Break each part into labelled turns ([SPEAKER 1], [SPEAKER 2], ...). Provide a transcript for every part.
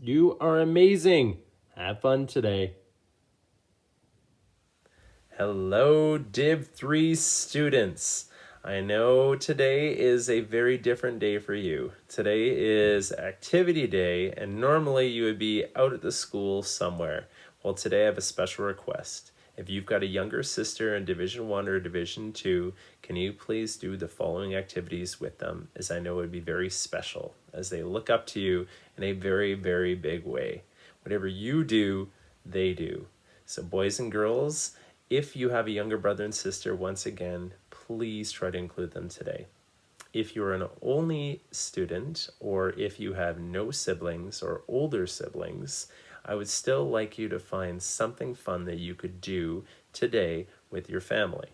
[SPEAKER 1] You are amazing. Have fun today. Hello, Div 3 students. I know today is a very different day for you. Today is activity day, and normally you would be out at the school somewhere. Well, today I have a special request. If you've got a younger sister in Division 1 or Division 2, can you please do the following activities with them, as I know it would be very special, as they look up to you in a very, very big way. Whatever you do, they do. So boys and girls, if you have a younger brother and sister, once again, please try to include them today. If you're an only student, or if you have no siblings or older siblings, I would still like you to find something fun that you could do today with your family.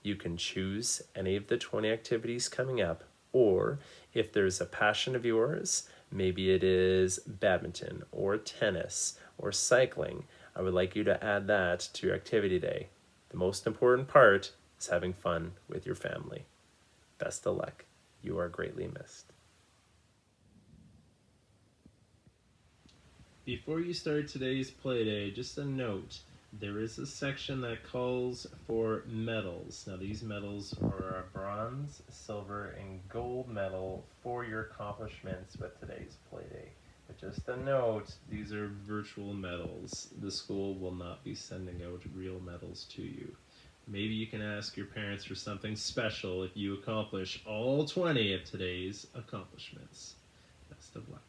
[SPEAKER 1] You can choose any of the 20 activities coming up, or if there's a passion of yours, maybe it is badminton or tennis or cycling, I would like you to add that to your activity day. The most important part is having fun with your family. Best of luck. You are greatly missed. Before you start today's play day, just a note. There is a section that calls for medals. Now these medals are a bronze, silver, and gold medal for your accomplishments with today's play day. But just a note, these are virtual medals. The school will not be sending out real medals to you. Maybe you can ask your parents for something special if you accomplish all 20 of today's accomplishments. Best of luck.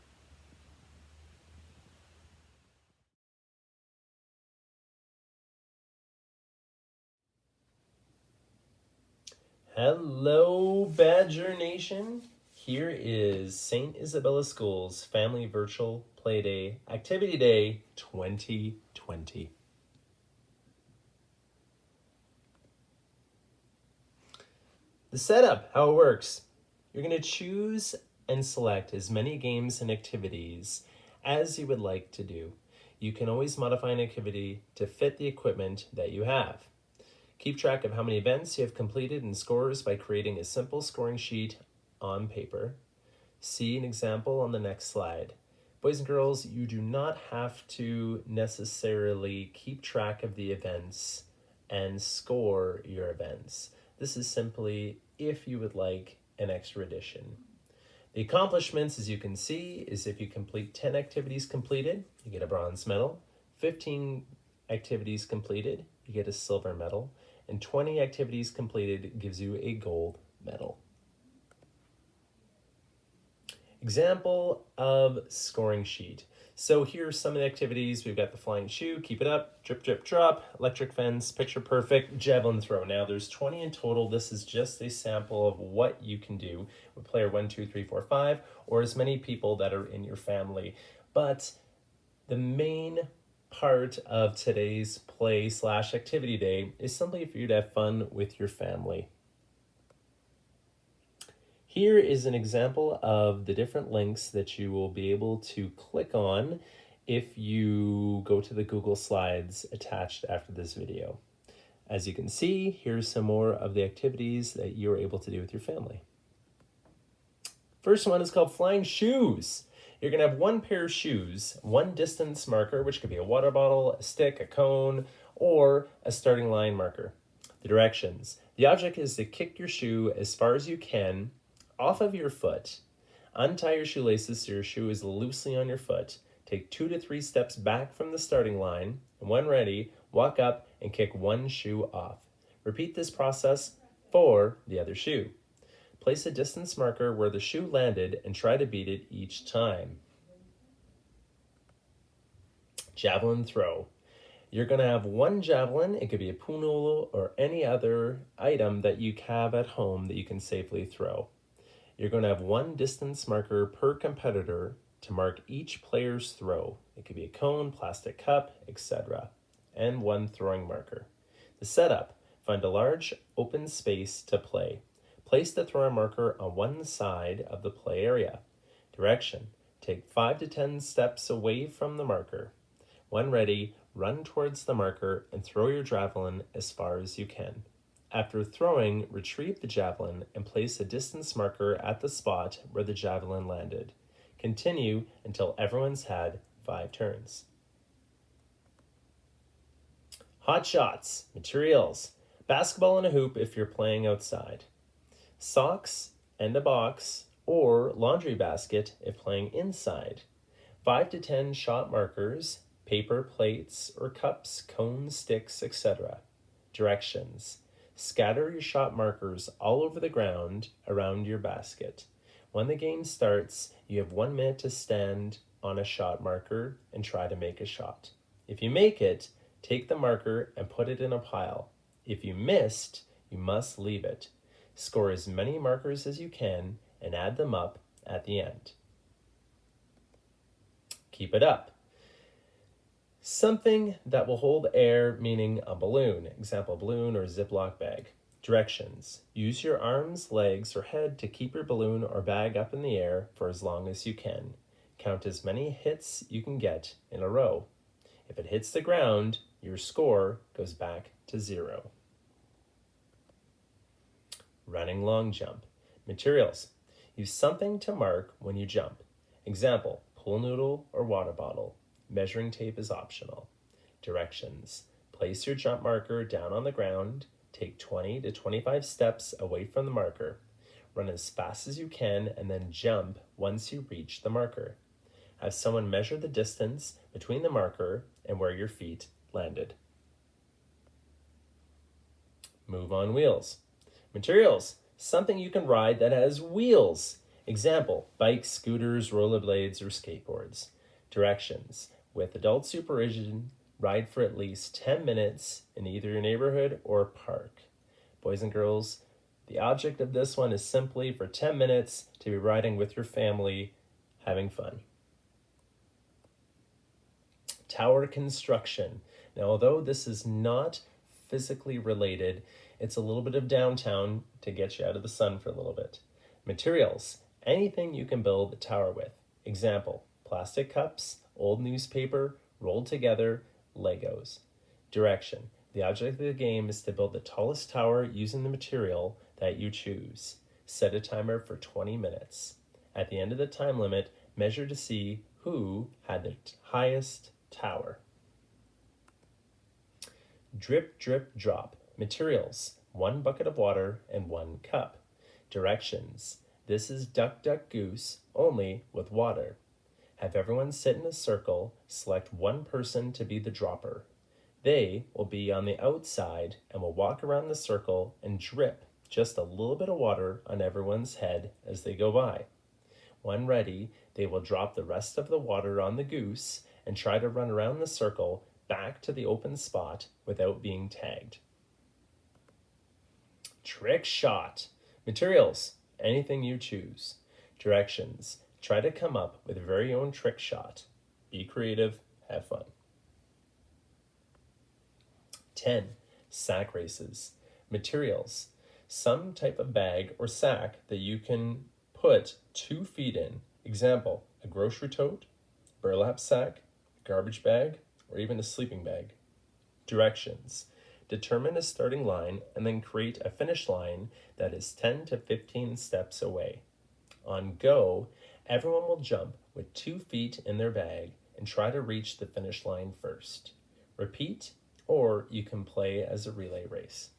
[SPEAKER 1] Hello, Badger Nation. Here is St. Isabella School's Family Virtual Playday Activity Day 2020. The setup, how it works. You're going to choose and select as many games and activities as you would like to do. You can always modify an activity to fit the equipment that you have. Keep track of how many events you have completed and scores by creating a simple scoring sheet on paper. See an example on the next slide. Boys and girls, you do not have to necessarily keep track of the events and score your events. This is simply if you would like an extra addition. The accomplishments, as you can see, is if you complete 10 activities completed, you get a bronze medal. 15 activities completed, you get a silver medal. And 20 activities completed gives you a gold medal. Example of scoring sheet. So here are some of the activities. We've got the flying shoe, keep it up, drip, drip, drop, electric fence, picture perfect, javelin throw. Now there's 20 in total. This is just a sample of what you can do with player 1, 2, 3, 4, 5, or as many people that are in your family. But the main part of today's play/activity day is simply for you to have fun with your family. Here is an example of the different links that you will be able to click on if you go to the Google Slides attached after this video. As you can see, here's some more of the activities that you're able to do with your family. First one is called flying shoes. You're going to have one pair of shoes, one distance marker, which could be a water bottle, a stick, a cone, or a starting line marker. The directions. The object is to kick your shoe as far as you can off of your foot. Untie your shoelaces so your shoe is loosely on your foot. Take 2 to 3 steps back from the starting line, and when ready, walk up and kick one shoe off. Repeat this process for the other shoe. Place a distance marker where the shoe landed and try to beat it each time. Javelin throw. You're going to have one javelin. It could be a punul or any other item that you have at home that you can safely throw. You're going to have one distance marker per competitor to mark each player's throw. It could be a cone, plastic cup, etc. And one throwing marker. The setup. Find a large open space to play. Place the throwing marker on one side of the play area. Direction. Take 5 to 10 steps away from the marker. When ready, run towards the marker and throw your javelin as far as you can. After throwing, retrieve the javelin and place a distance marker at the spot where the javelin landed. Continue until everyone's had 5 turns. Hot shots, materials, basketball and a hoop if you're playing outside, socks and a box or laundry basket if playing inside, 5 to 10 shot markers, paper plates or cups, cones, sticks, etc. Directions. Scatter your shot markers all over the ground around your basket. When the game starts, you have 1 minute to stand on a shot marker and try to make a shot. If you make it, take the marker and put it in a pile. If you missed, you must leave it. Score as many markers as you can and add them up at the end. Keep it up. Something that will hold air, meaning a balloon, example balloon or Ziploc bag. Directions. Use your arms, legs, or head to keep your balloon or bag up in the air for as long as you can. Count as many hits you can get in a row. If it hits the ground, your score goes back to 0. Running long jump. Materials. Use something to mark when you jump. Example, pool noodle or water bottle. Measuring tape is optional. Directions. Place your jump marker down on the ground. Take 20 to 25 steps away from the marker. Run as fast as you can and then jump once you reach the marker. Have someone measure the distance between the marker and where your feet landed. Move on wheels. Materials. Something you can ride that has wheels. Example, bikes, scooters, rollerblades, or skateboards. Directions. With adult supervision, ride for at least 10 minutes in either your neighborhood or park. Boys and girls, the object of this one is simply for 10 minutes to be riding with your family, having fun. Tower construction. Now, although this is not physically related, it's a little bit of downtown to get you out of the sun for a little bit. Materials. Anything you can build a tower with. Example, plastic cups, old newspaper, rolled together, Legos. Direction. The object of the game is to build the tallest tower using the material that you choose. Set a timer for 20 minutes. At the end of the time limit, measure to see who had the highest tower. Drip, drip, drop. Materials. 1 bucket of water and 1 cup. Directions. This is duck, duck, goose, only with water. Have everyone sit in a circle, select one person to be the dropper. They will be on the outside and will walk around the circle and drip just a little bit of water on everyone's head as they go by. When ready, they will drop the rest of the water on the goose and try to run around the circle back to the open spot without being tagged. Trick shot. Materials. Anything you choose. Directions. Try to come up with your very own trick shot. Be creative, have fun. 10. Sack races. Materials. Some type of bag or sack that you can put 2 feet in. Example, a grocery tote, burlap sack, garbage bag, or even a sleeping bag. Directions. Determine a starting line and then create a finish line that is 10 to 15 steps away. On go, everyone will jump with 2 feet in their bag and try to reach the finish line first. Repeat, or you can play as a relay race.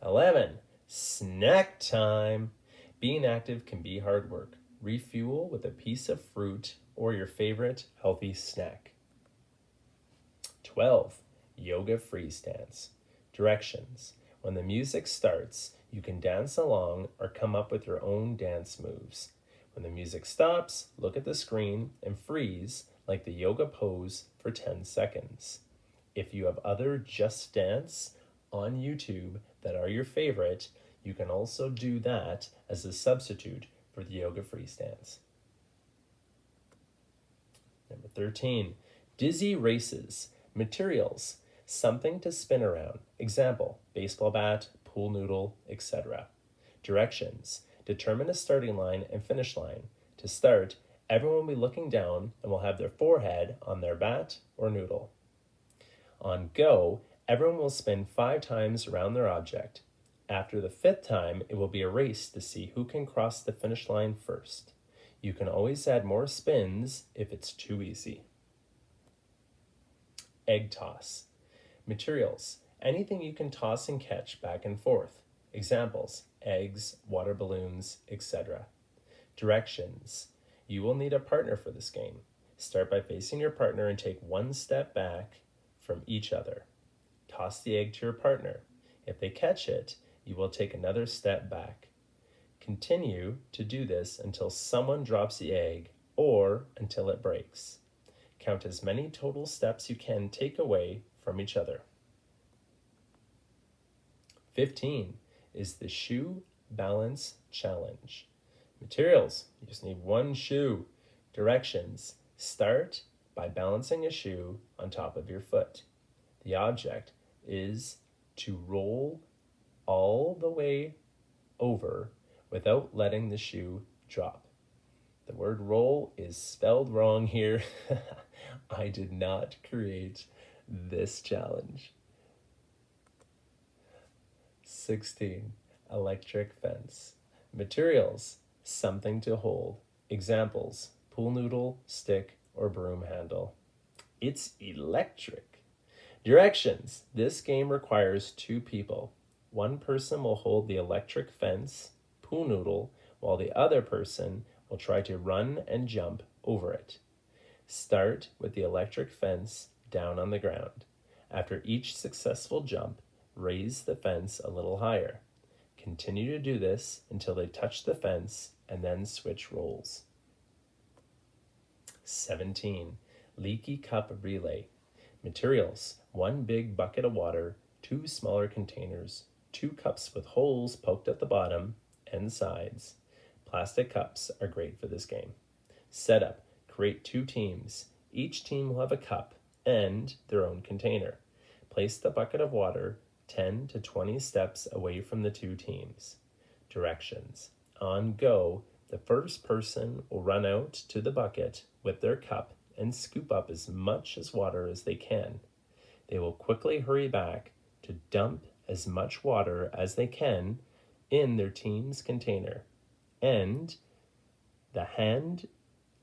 [SPEAKER 1] 11. Snack time. Being active can be hard work. Refuel with a piece of fruit or your favorite healthy snack. 12. Yoga freeze dance. Directions. When the music starts, you can dance along or come up with your own dance moves. When the music stops, look at the screen and freeze like the yoga pose for 10 seconds. If you have other Just Dance on YouTube that are your favorite, you can also do that as a substitute for the yoga freeze dance. Number 13, dizzy races. Materials. Something to spin around. Example, baseball bat, pool noodle, etc. Directions. Determine a starting line and finish line. To start, everyone will be looking down and will have their forehead on their bat or noodle. On go, everyone will spin 5 times around their object. After the 5th time, it will be a race to see who can cross the finish line first. You can always add more spins if it's too easy. Egg toss. Materials. Anything you can toss and catch back and forth. Examples, eggs, water balloons, etc. Directions. You will need a partner for this game. Start by facing your partner and take one step back from each other. Toss the egg to your partner. If they catch it, you will take another step back. Continue to do this until someone drops the egg or until it breaks. Count as many total steps you can take away from each other. 15 is the shoe balance challenge. Materials, you just need one shoe. Directions, start by balancing a shoe on top of your foot. The object is to roll all the way over without letting the shoe drop. The word roll is spelled wrong here. I did not create this challenge. 16, electric fence. Materials, something to hold. Examples, pool noodle, stick, or broom handle. It's electric. Directions, this game requires 2 people. One person will hold the electric fence, pool noodle, while the other person will try to run and jump over it. Start with the electric fence down on the ground. After each successful jump, raise the fence a little higher. Continue to do this until they touch the fence and then switch roles. 17, leaky cup relay. Materials, 1 big bucket of water, 2 smaller containers, 2 cups with holes poked at the bottom and sides. Plastic cups are great for this game. Setup, create 2 teams. Each team will have a cup and their own container. Place the bucket of water 10 to 20 steps away from the 2 teams. Directions, on go, the first person will run out to the bucket with their cup and scoop up as much as water as they can. They will quickly hurry back to dump as much water as they can in their team's container and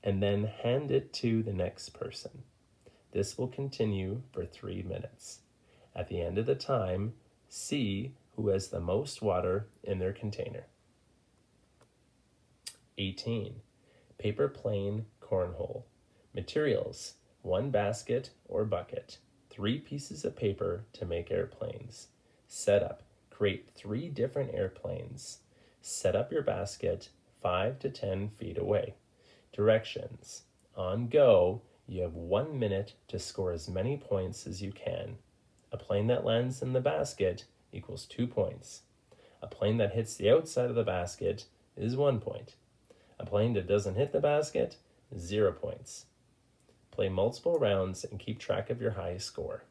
[SPEAKER 1] then hand it to the next person. This will continue for 3 minutes. At the end of the time, see who has the most water in their container. 18, paper plane cornhole. Materials, 1 basket or bucket, 3 pieces of paper to make airplanes. Setup, create 3 different airplanes. Set up your basket 5 to 10 feet away. Directions, on go, you have 1 minute to score as many points as you can. A plane that lands in the basket equals 2 points. A plane that hits the outside of the basket is 1 point. A plane that doesn't hit the basket is 0 points. Play multiple rounds and keep track of your highest score.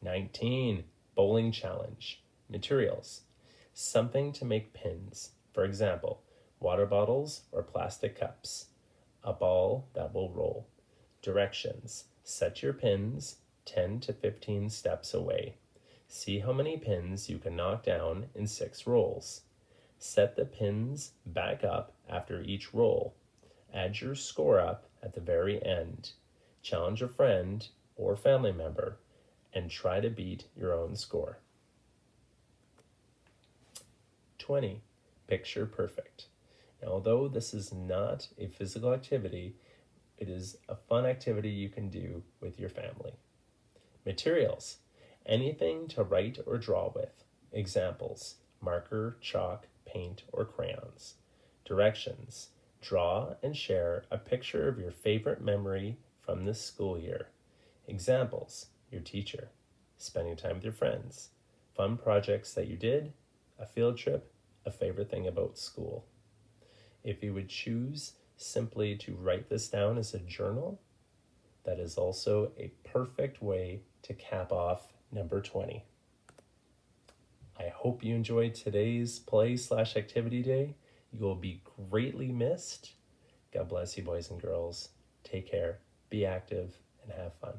[SPEAKER 1] 19, bowling challenge. Materials, something to make pins. For example, water bottles or plastic cups. A ball that will roll. Directions, set your pins 10 to 15 steps away. See how many pins you can knock down in 6 rolls. Set the pins back up after each roll. Add your score up at the very end. Challenge a friend or family member and try to beat your own score. 20, picture perfect. Now, although this is not a physical activity, it is a fun activity you can do with your family. Materials, anything to write or draw with. Examples, marker, chalk, paint, or crayons. Directions, draw and share a picture of your favorite memory from this school year. Examples, your teacher, spending time with your friends, fun projects that you did, a field trip, a favorite thing about school. If you would choose simply to write this down as a journal, that is also a perfect way to cap off number 20. I hope you enjoyed today's play/activity day. You will be greatly missed. God bless you, boys and girls. Take care, be active, and have fun.